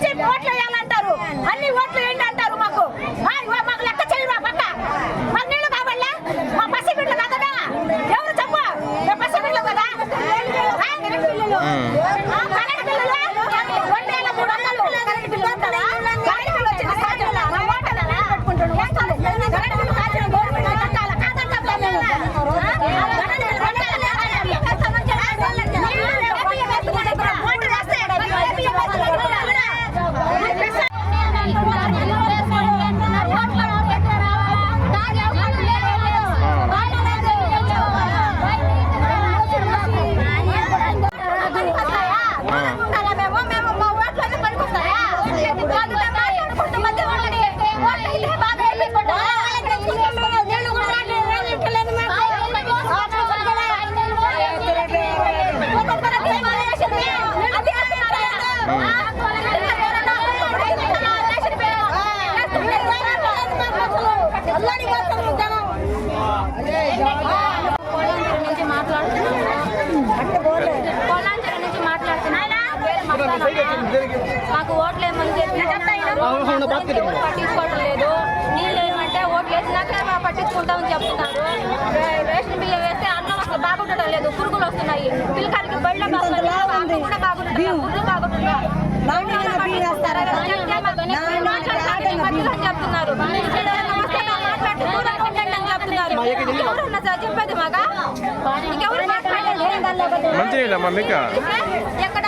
వచ్చి ఓట్లు వేయాలంటారు. అన్ని ఓట్లు వేయండి అంటారు. మాకు మాకు లెక్క చేయరు పక్క మాకు నీళ్ళు కావాలా? మా పసి బిడ్డలు కదా, ఎవరు చెప్పు, పసి బిడ్డలు కదా, కరెంట్ బిల్లులు 2,300 కరెంట్ బిల్లు వస్తుందా? కరెంట్ బిల్లు వచ్చింది సాధ్యం మా ఓటర్లు పెట్టుకుంటాడు వస్తుంది. కరెంట్ బిల్లు సాధ్యం గవర్నమెంట్ కట్టాలి కాదంటాం మేము. మాకు ఓట్లు ఏమని పట్టించుకోవడం లేదు. నీళ్ళు ఏమంటే ఓట్లు వేసినాక పట్టించుకుంటామని చెప్తున్నారు. రేషన్ బియ్యం వేస్తే అన్నం అసలు బాగుండటం లేదు. పురుగులు వస్తున్నాయి. పిల్లకాయలకి బళ్ళ కూడా బాగుంటుంది. పురుగులు బాగుంటున్నాయి చెప్తున్నారు. ఎవరన్నా చెప్పేది మాగా ఇంకెవరు మాట్లాడలేదు. మంచి ఎక్కడ